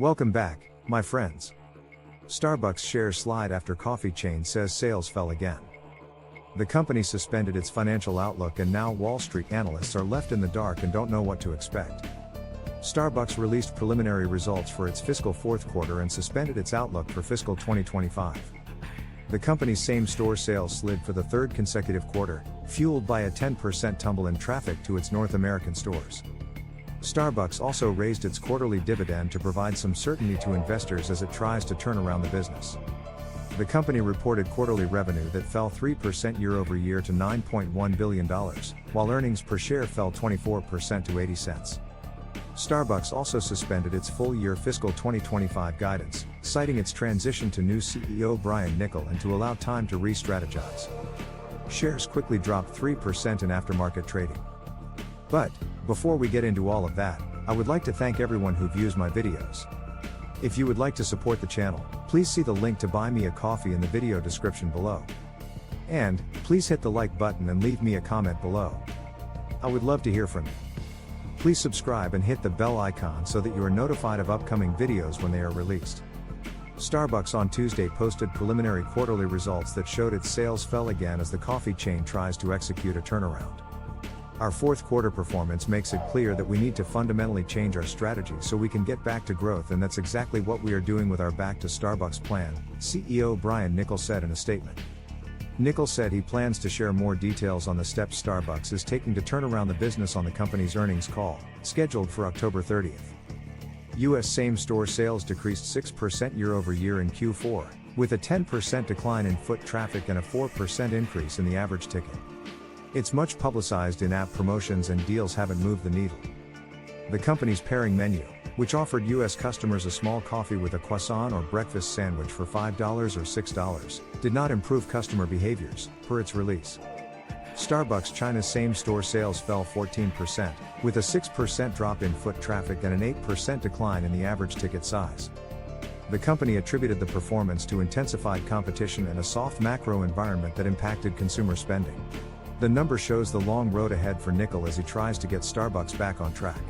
Welcome back, my friends. Starbucks shares slide after coffee chain says sales fell again. The company suspended its financial outlook and now Wall Street analysts are left in the dark and don't know what to expect. Starbucks released preliminary results for its fiscal fourth quarter and suspended its outlook for fiscal 2025. The company's same-store sales slid for the third consecutive quarter, fueled by a 10% tumble in traffic to its North American stores. Starbucks also raised its quarterly dividend to provide some certainty to investors as it tries to turn around the business. The company reported quarterly revenue that fell 3% year-over-year to $9.1 billion, while earnings per share fell 24% to 80 cents. Starbucks also suspended its full-year fiscal 2025 guidance, citing its transition to new CEO Brian Niccol and to allow time to re-strategize. Shares quickly dropped 3% in aftermarket trading. But, before we get into all of that, I would like to thank everyone who views my videos. If you would like to support the channel, please see the link to buy me a coffee in the video description below. And, please hit the like button and leave me a comment below. I would love to hear from you. Please subscribe and hit the bell icon so that you are notified of upcoming videos when they are released. Starbucks on Tuesday posted preliminary quarterly results that showed its sales fell again as the coffee chain tries to execute a turnaround. Our fourth quarter performance makes it clear that we need to fundamentally change our strategy so we can get back to growth, and that's exactly what we are doing with our Back to Starbucks plan, CEO Brian Niccol said in a statement. Niccol said he plans to share more details on the steps Starbucks is taking to turn around the business on the company's earnings call, scheduled for October 30th. U.S. same-store sales decreased 6% year-over-year in Q4, with a 10% decline in foot traffic and a 4% increase in the average ticket. Its much publicized in-app promotions and deals haven't moved the needle. The company's pairing menu, which offered U.S. customers a small coffee with a croissant or breakfast sandwich for $5 or $6, did not improve customer behaviors, per its release. Starbucks China's same-store sales fell 14%, with a 6% drop in foot traffic and an 8% decline in the average ticket size. The company attributed the performance to intensified competition and a soft macro environment that impacted consumer spending. The number shows the long road ahead for Niccol as he tries to get Starbucks back on track.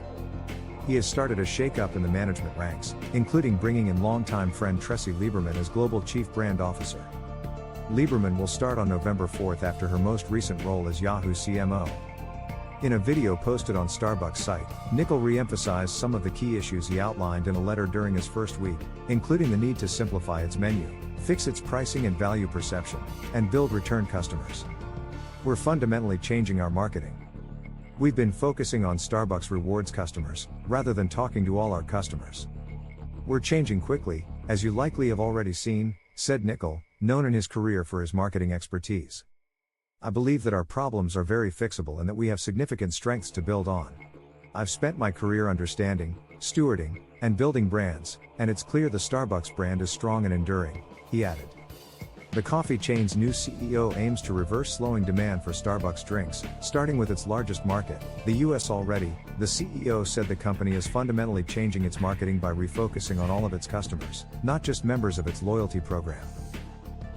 He has started a shake-up in the management ranks, including bringing in longtime friend Tressie Lieberman as Global Chief Brand Officer. Lieberman will start on November 4th after her most recent role as Yahoo CMO. In a video posted on Starbucks' site, Niccol re-emphasized some of the key issues he outlined in a letter during his first week, including the need to simplify its menu, fix its pricing and value perception, and build return customers. We're fundamentally changing our marketing. We've been focusing on Starbucks Rewards customers, rather than talking to all our customers. We're changing quickly, as you likely have already seen, said Niccol, known in his career for his marketing expertise. I believe that our problems are very fixable and that we have significant strengths to build on. I've spent my career understanding, stewarding, and building brands, and it's clear the Starbucks brand is strong and enduring, he added. The coffee chain's new CEO aims to reverse slowing demand for Starbucks drinks, starting with its largest market, the US. Already, the CEO said the company is fundamentally changing its marketing by refocusing on all of its customers, not just members of its loyalty program.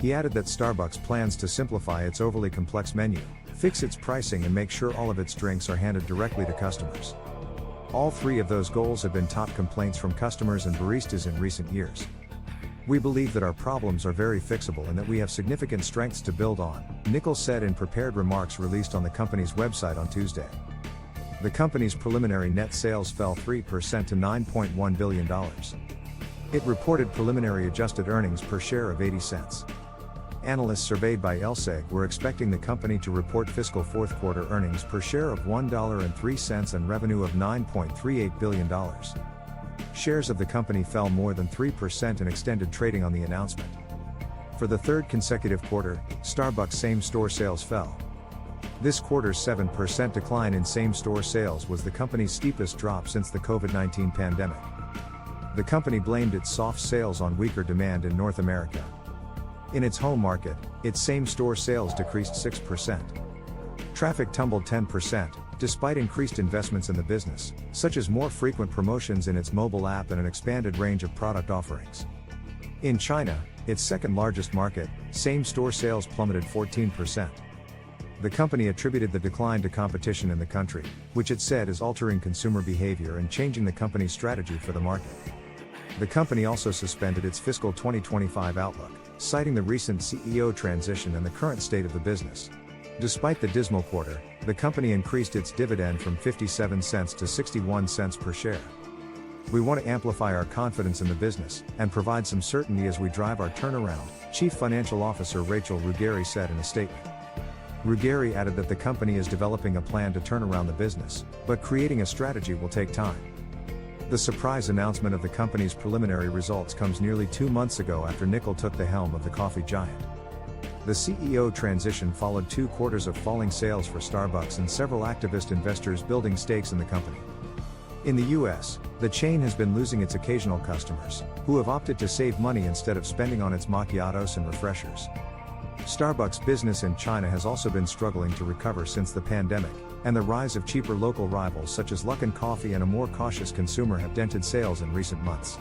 He added that Starbucks plans to simplify its overly complex menu, fix its pricing and make sure all of its drinks are handed directly to customers. All three of those goals have been top complaints from customers and baristas in recent years. We believe that our problems are very fixable and that we have significant strengths to build on, Niccol said in prepared remarks released on the company's website on Tuesday. The company's preliminary net sales fell 3% to $9.1 billion. It reported preliminary adjusted earnings per share of 80 cents. Analysts surveyed by LSEG were expecting the company to report fiscal fourth quarter earnings per share of $1.03 and revenue of $9.38 billion. Shares of the company fell more than 3% in extended trading on the announcement. For the third consecutive quarter, Starbucks same-store sales fell. This quarter's 7% decline in same-store sales was the company's steepest drop since the COVID-19 pandemic. The company blamed its soft sales on weaker demand in North America. In its home market, its same-store sales decreased 6%. Traffic tumbled 10%, despite increased investments in the business, such as more frequent promotions in its mobile app and an expanded range of product offerings. In China, its second-largest market, same-store sales plummeted 14%. The company attributed the decline to competition in the country, which it said is altering consumer behavior and changing the company's strategy for the market. The company also suspended its fiscal 2025 outlook, citing the recent CEO transition and the current state of the business. Despite the dismal quarter, the company increased its dividend from 57 cents to 61 cents per share. "We want to amplify our confidence in the business and provide some certainty as we drive our turnaround," Chief Financial Officer Rachel Ruggeri said in a statement. Ruggeri added that the company is developing a plan to turn around the business, but creating a strategy will take time. The surprise announcement of the company's preliminary results comes nearly 2 months ago after Niccol took the helm of the coffee giant. The CEO transition followed 2 quarters of falling sales for Starbucks and several activist investors building stakes in the company. In the US, the chain has been losing its occasional customers, who have opted to save money instead of spending on its macchiatos and refreshers. Starbucks business in China has also been struggling to recover since the pandemic, and the rise of cheaper local rivals such as Luckin Coffee and a more cautious consumer have dented sales in recent months.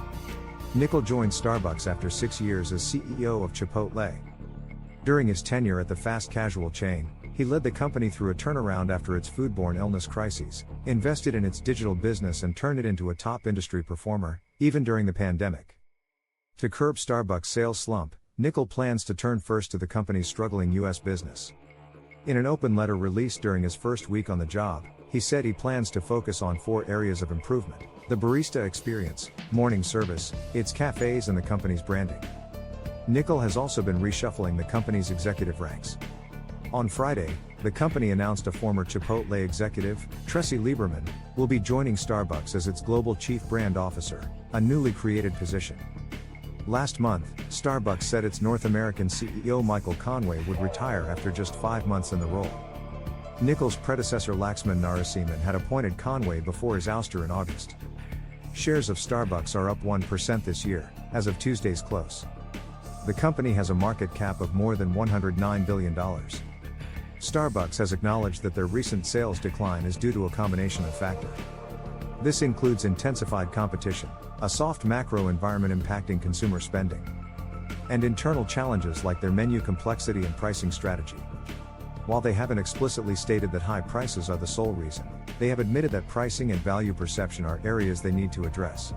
Niccol joined Starbucks after 6 years as CEO of Chipotle. During his tenure at the fast casual chain, he led the company through a turnaround after its foodborne illness crises, invested in its digital business and turned it into a top industry performer, even during the pandemic. To curb Starbucks' sales slump, Niccol plans to turn first to the company's struggling US business. In an open letter released during his first week on the job, he said he plans to focus on 4 areas of improvement: the barista experience, morning service, its cafes and the company's branding. Niccol has also been reshuffling the company's executive ranks. On Friday, the company announced a former Chipotle executive, Tressie Lieberman, will be joining Starbucks as its global chief brand officer, a newly created position. Last month, Starbucks said its North American CEO Michael Conway would retire after just 5 months in the role. Niccol's predecessor Laxman Narasimhan had appointed Conway before his ouster in August. Shares of Starbucks are up 1% this year, as of Tuesday's close. The company has a market cap of more than $109 billion. Starbucks has acknowledged that their recent sales decline is due to a combination of factors. This includes intensified competition, a soft macro environment impacting consumer spending, and internal challenges like their menu complexity and pricing strategy. While they haven't explicitly stated that high prices are the sole reason, they have admitted that pricing and value perception are areas they need to address.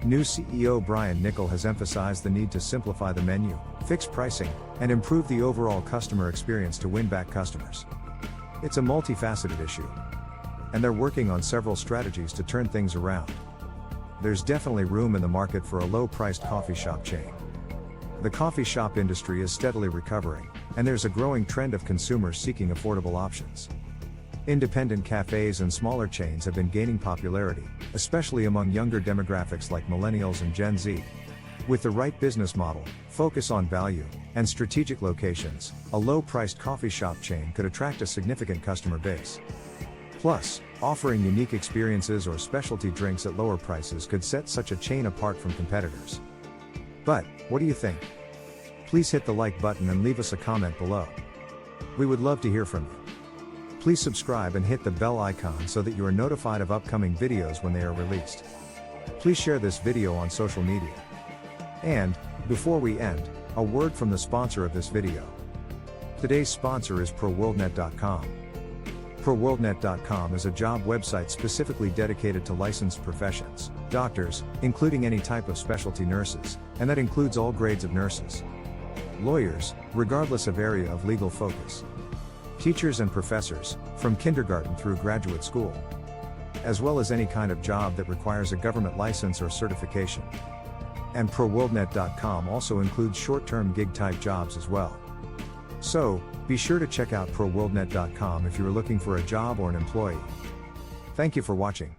New CEO Brian Niccol has emphasized the need to simplify the menu, fix pricing, and improve the overall customer experience to win back customers. It's a multifaceted issue, and they're working on several strategies to turn things around. There's definitely room in the market for a low-priced coffee shop chain. The coffee shop industry is steadily recovering, and there's a growing trend of consumers seeking affordable options. Independent cafes and smaller chains have been gaining popularity, especially among younger demographics like millennials and Gen Z. With the right business model, focus on value, and strategic locations, a low-priced coffee shop chain could attract a significant customer base. Plus, offering unique experiences or specialty drinks at lower prices could set such a chain apart from competitors. But, what do you think? Please hit the like button and leave us a comment below. We would love to hear from you. Please subscribe and hit the bell icon so that you are notified of upcoming videos when they are released. Please share this video on social media. And, before we end, a word from the sponsor of this video. Today's sponsor is ProWorldNet.com. ProWorldNet.com is a job website specifically dedicated to licensed professions, doctors, including any type of specialty nurses, and that includes all grades of nurses. Lawyers, regardless of area of legal focus. Teachers and professors, from kindergarten through graduate school. As well as any kind of job that requires a government license or certification. And ProWorldNet.com also includes short-term gig-type jobs as well. So, be sure to check out ProWorldNet.com if you are looking for a job or an employee. Thank you for watching.